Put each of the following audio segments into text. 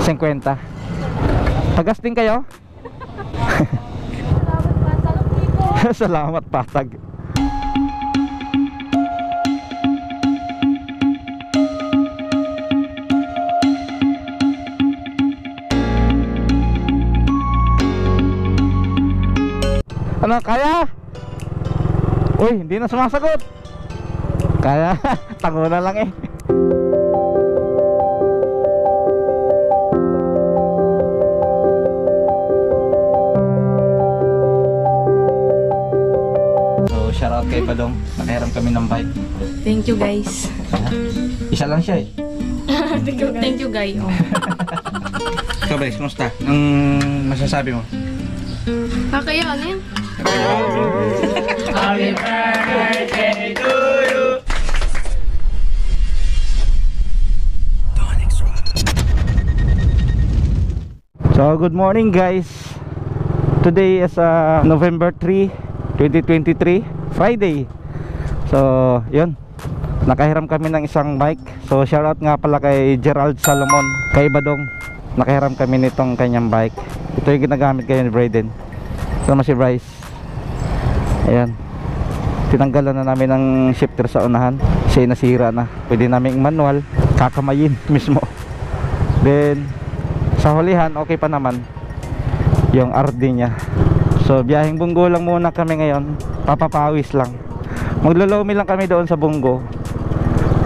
50. Tagas din kayo? Salamat patag. Ano, kaya? Uy, hindi na sumasagot. Kaya, tango na lang eh. So, shoutout kay Badong. Nakahiram kami ng bike. Thank you guys. Isa lang siya eh. Thank you guys. Oh. Ikaw Bryce, kumusta? Ang masasabi mo? Kakayanin. Happy birthday to you. So good morning guys. Today is November 3, 2023, Friday. So yun, nakahiram kami ng isang bike. So shoutout nga pala kay Gerald Salomon, kay Badong. Nakahiram kami nitong kanyang bike. Ito yung ginagamit kayo ni Brayden. Sama si Bryce. Ayan, tinanggalan na namin ng shifter sa unahan kasi nasira na. Pwede namin manual, kakamayin mismo. Then sa hulihan okay pa naman yung RD nya. So biyaheng Bunggo lang muna kami ngayon. Papapawis lang. Maglolomi lang kami doon sa Bunggo.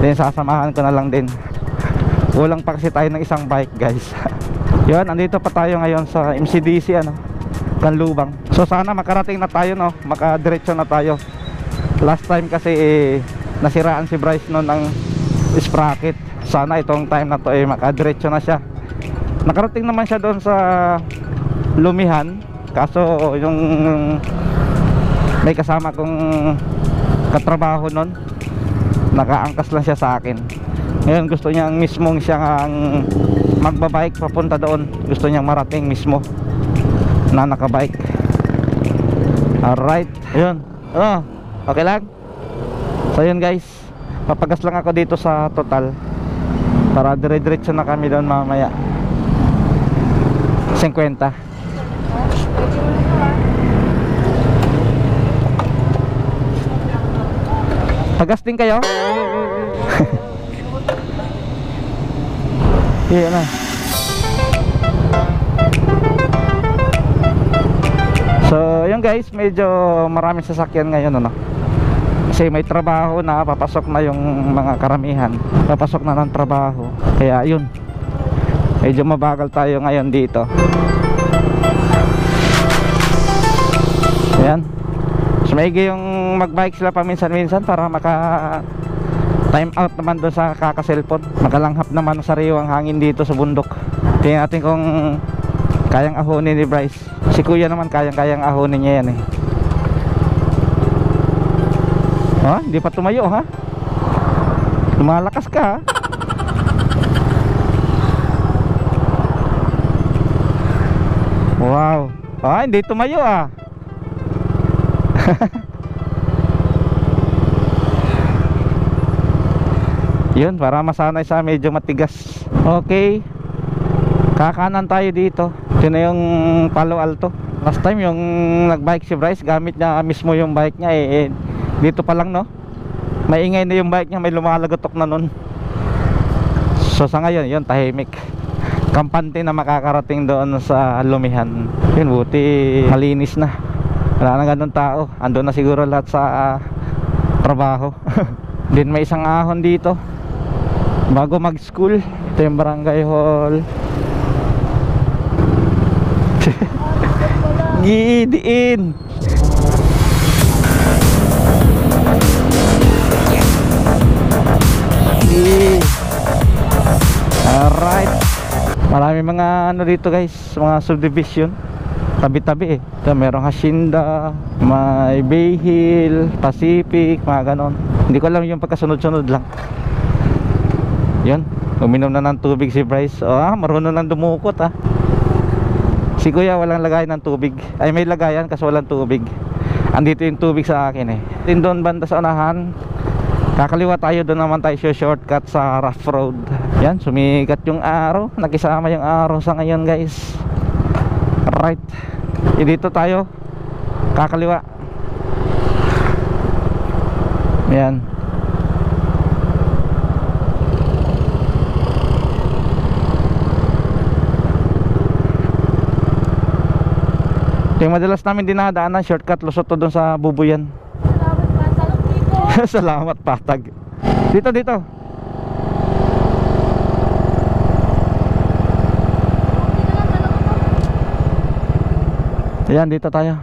Then sasamahan ko na lang din. Kulang pa kasi tayo ng isang bike guys. Yun, andito pa tayo ngayon sa MCDC Kanlubang. So sana makarating na tayo, no, makadiretso na tayo. Last time kasi nasiraan si Bryce noon ng sprocket. Sana itong time na to makadiretso na siya. Nakarating naman siya doon sa Lumihan. Kaso yung may kasama kong katrabaho noon, nakaangkas lang siya sa akin. Ngayon gusto niya mismong siyang magbabike papunta doon. Gusto niyang marating mismo na nakabike. Alright, yun. Oh, okay lang. So yun guys, papagas lang ako dito sa Total para dire-diretso na kami doon mamaya. 50. Tagas din kayo? Iya na. So yun guys, medyo maraming sasakyan ngayon kasi may trabaho na, papasok na yung mga karamihan, papasok na ng trabaho. Kaya yun, medyo mabagal tayo ngayon dito. Ayan. So maigi yung magbike sila paminsan-minsan para maka time out naman doon sa kaka-cellphone. Makalanghap naman sa sariwang hangin dito sa bundok. Tingnan natin kung kayang ahonin ni Bryce. Si kuya naman kayang ahonin niya yan eh. Ha? Hindi pa tumayo ha? Lumalakas ka ha? Wow. Ah, hindi tumayo ah. Yun, para masanay sa medyo matigas. Okay, kakanan tayo dito. Yun na yung Palo Alto. Last time yung nagbike si Bryce, gamit niya mismo yung bike niya dito pa lang, no? Maingay na yung bike niya, may lumalagotok na nun. So sa ngayon, yun, tahimik. Kampante na makakarating doon sa Lumihan. Yun, buti malinis na. Wala na ganun tao. Ando na siguro lahat sa trabaho. Din may isang ahon dito bago mag-school. Ito yung barangay hall. Gidiin. Alright. Marami mga ano dito guys, mga subdivision. Tabi-tabi eh. Ito merong Hacienda, may Bay Hill, Pacific, mga ganon. Hindi ko alam yung pagkasunod-sunod lang. Yun, uminom na ng tubig si Bryce. Marunong lang dumukot ah. Si kuya walang lagay ng tubig. Ay may lagayan kasi walang tubig. Andito yung tubig sa akin eh. Doon banda sa unahan, kakaliwa tayo, doon naman tayo shortcut sa rough road. Yan, sumikat yung araw. Nakisama yung araw sa ngayon, guys. Right. Dito tayo. Kakaliwa. Yan. Ito yung madalas namin dinadaanan. Shortcut, lusot to dun sa Bubuyan. Salamat, Patag. Dito, dito. Ayan, dito tayo.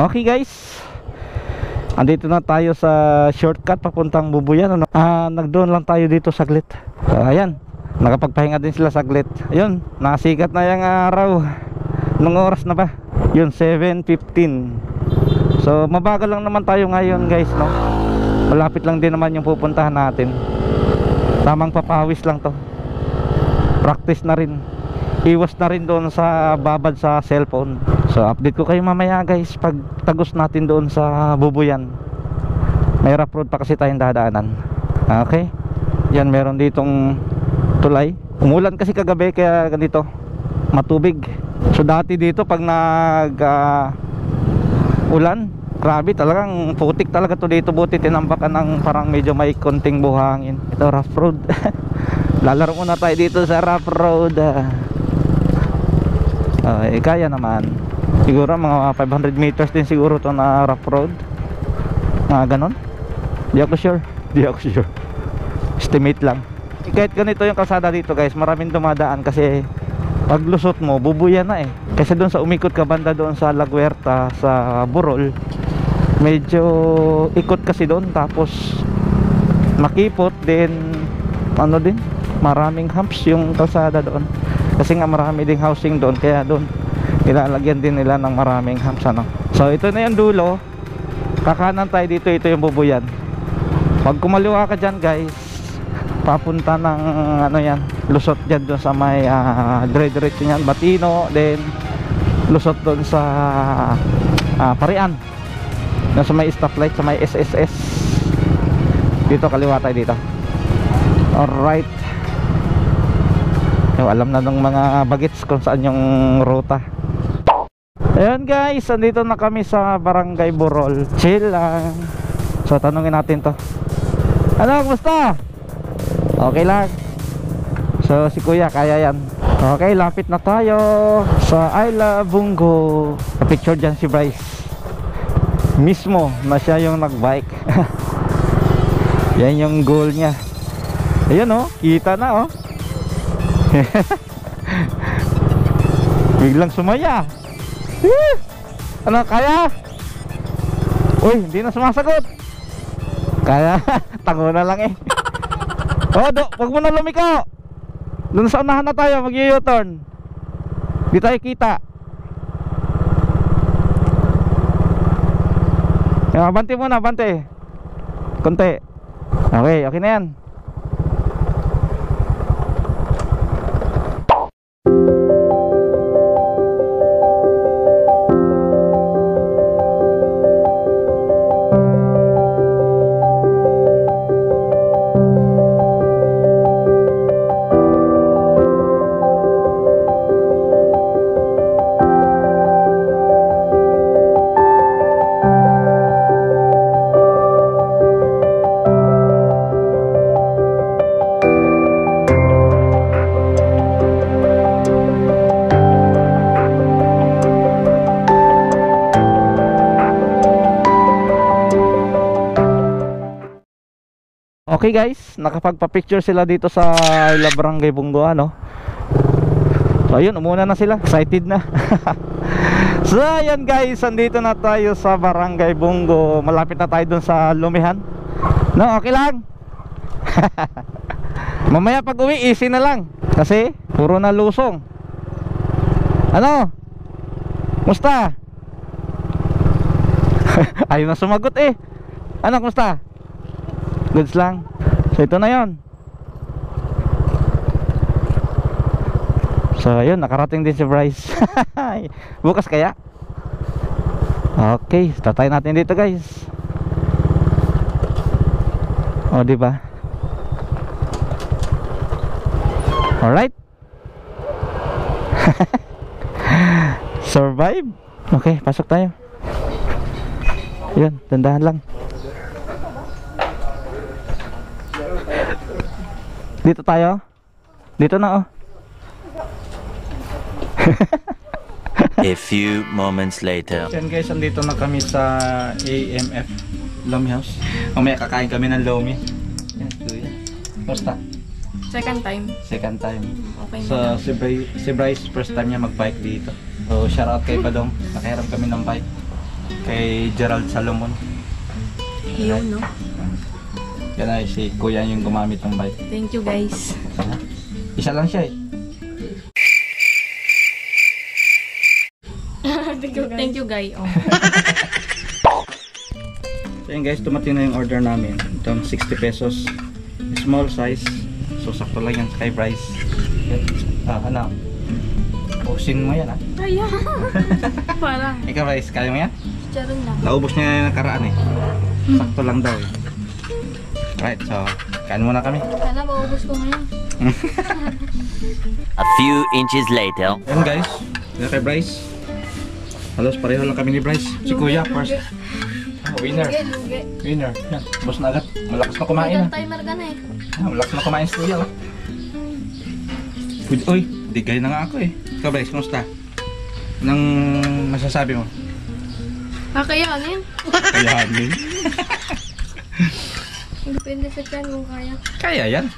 Okay guys, andito na tayo sa shortcut papuntang Bubuyan, ano? Nag-drone lang tayo dito saglit. Ayan, nakapagpahinga din sila saglit. Ayun, nasikat na yung araw. Nung oras na ba? Yun, 7:15. So mabagal lang naman tayo ngayon guys, no? Malapit lang din naman yung pupuntahan natin. Tamang papawis lang to. Practice na rin. Iwas na rin doon sa babad sa cellphone. So update ko kayo mamaya guys pag tagos natin doon sa Bubuyan. May rough road pa kasi tayong dadaanan. Okay. Yan, meron ditong tulay. Umulan kasi kagabi kaya ganito, matubig. So dati dito pag nag ulan, grabe talagang putik talaga to dito. Buti tinambakan ng parang medyo may konting buhangin. Ito rough road. Lalaro muna tayo dito sa rough road. Kaya naman. Siguro mga 500 meters din siguro to na rough road. Mga ganon. Di ako sure. Estimate lang. Kahit ganito yung kalsada dito guys, maraming dumadaan kasi pag lusot mo, Bubuyan na eh. Kasi doon sa umikot ka banda doon sa La Huerta, sa Burol, medyo ikot kasi doon. Tapos makipot din, ano din, maraming humps yung kalsada doon. Kasi nga marami ding housing doon, kaya doon ilalagyan din nila ng maraming humps, ano. So ito na yung dulo. Kakanan tayo dito, ito yung Bubuyan. Pag kumaliwa ka dyan guys, papunta ng ano yan, lusot dyan doon sa may dire-diretso nyan, Batino. Then lusot doon sa Parian, doon sa may stoplight, sa may SSS. Dito kaliwa tayo dito. Alright. Alam na ng mga bagets kung saan yung ruta. Ayun guys, andito na kami sa Barangay Burol. Chill lang. So tanungin natin to. Ano, kumusta? Okay lang. So si kuya, kaya yan. Okay, lapit na tayo sa I Love Bungo. Picture dyan si Bryce mismo na siya yung nagbike. Yan yung goal niya. Ayun oh, kita na oh. Biglang sumaya. Ano, kaya? Uy, hindi na sumasagot. Kaya, tango na lang eh. Oh, wag mo na lumiko. Doon sa unahan na tayo, mag-u-turn. Di tayo kita. Bante muna, bante. Konti. Okay, okay na yan. Okay guys, nakapagpa-picture sila dito sa Barangay Bungo, ano. So ayun, umuna na sila, excited na. So ayan guys, andito na tayo sa Barangay Bungo. Malapit na tayo dun sa Lumihan. No, okay lang. Mamaya pag uwi, easy na lang. Kasi puro na lusong. Ano? Musta? Ayaw na sumagot eh. Ano, kumusta? Goods lang. So ito na yon. So ayun, nakarating din si Bryce. Bukas kaya? Okay, tatay natin dito guys. O diba? Alright. Survive. Okay, pasok tayo. Yun, dandahan lang. Dito tayo. Dito na oh. A few moments later. Yan guys, andito na kami sa AMF Lomi House. Mamaya kakain kami ng Lomi. Yan, kuya. Basta. Second time. Second time. Okay So na. si Bryce first time niya mag-bike dito. So shout out kay Badong. Nakahiram kami ng bike. Kay Gerald Salomon. Yun, no? Yan ay si kuya yung gumamit ng bike. Thank you guys. Isa lang siya eh. Thank you guys. Oh. So yun guys, tumating na yung order namin. Itong 60 pesos. Small size. So sakto lang yan kay Bryce. Yan. Ano? Pusin mo yan ah. Kaya. Parang. Ikaw Bryce, kaya mo yan? Charon lang. Naubos niya yung nakaraan eh. Sakto lang daw eh. Right, so kain muna kami. Sana maubos ko ngayon. A few inches later. Yan guys, yan kay Bryce. Halos pareho lang kami ni Bryce. Si Kuya first. Winner. Lugi. Winner. Yan, ubos na agad. Malakas na kumain ah. Timer ka na eh. Malakas na kumain si Kuya oh. Uy, digay na nga ako eh. Ikaw Bryce, kumusta? Anong masasabi mo? Kakayanin. Kayanin. Depende sa tiyan kung kaya. Kaya yan.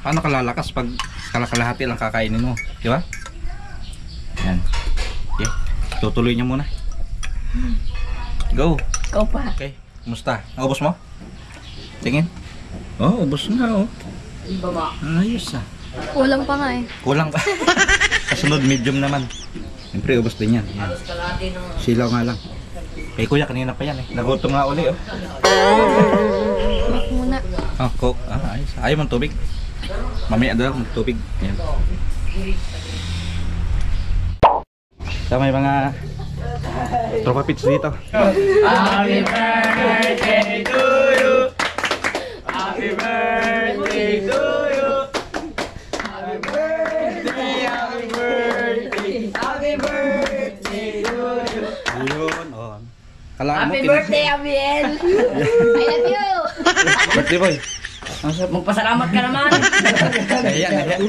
Paano kalalakas pag kalahati lang kakainin mo? Di ba? Yan. Okay. Tutuloy niya muna. Go. Ikaw pa. Okay. Kumusta? Naubos mo? Tingin. Oh, ubos na oh. Ayos ah. Kulang pa nga eh. Kulang pa. Kasunod medium naman. Siyempre ubos din yan. Yan. Silaw nga lang. Kay kuya kanina pa yan eh. Nagutom nga uli oh. Mak muna. Oh, coke. Ah, ayos. Ayaw mong tubig. Mamaya daw ng tubig. Yan. So may mga tropa pits dito. Happy birthday to you. Happy birthday to you. Happy birthday, happy birthday, happy birthday to you. Ayun, oh. Kailangan mo Happy birthday, Abiel. I love you. Birthday boy. Magpasalamat ka naman. Ayan, ayan.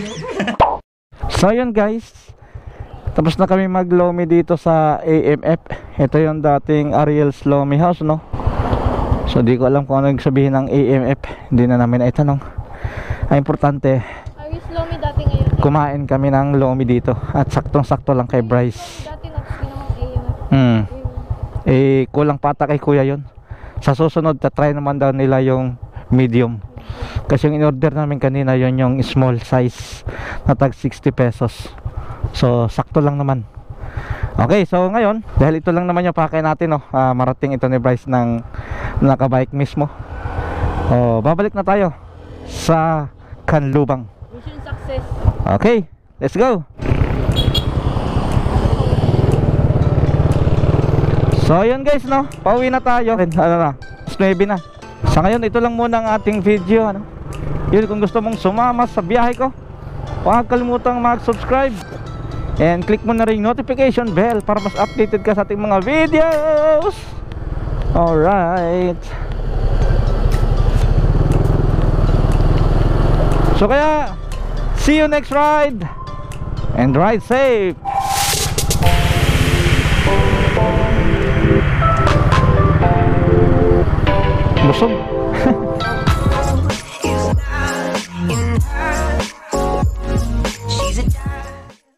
So yun guys, tapos na kami mag-lomi dito sa AMF. Ito yung dating Ariel's Lomi House, no? So di ko alam kung ano yung sabihin ng AMF. Hindi na namin naitanong. Ang importante, Ayos Lomi dati ngayon. kumain kami ng lomi dito. At saktong-sakto lang kay Bryce. Dati ginawang AMF. Eh, kulang pata kay kuya yon. Sa susunod, tatry naman daw nila yung medium. Kasi yung in-order namin kanina, yon yung small size na tag 60 pesos. So, sakto lang naman. Okay, so ngayon, dahil ito lang naman yung pakay natin, no? Marating ito ni Bryce ng nakabike mismo. Babalik na tayo sa Canlubang. Mission success. Okay, let's go. So ayun guys, no, pauwi na tayo. Ano na, 9 na. Sa ngayon, ito lang muna ang ating video, ano. Yun, kung gusto mong sumama sa biyahe ko, huwag kalimutang mag-subscribe and click mo na rin notification bell para mas updated ka sa ating mga videos. Alright. So kaya, see you next ride and ride safe. Busog.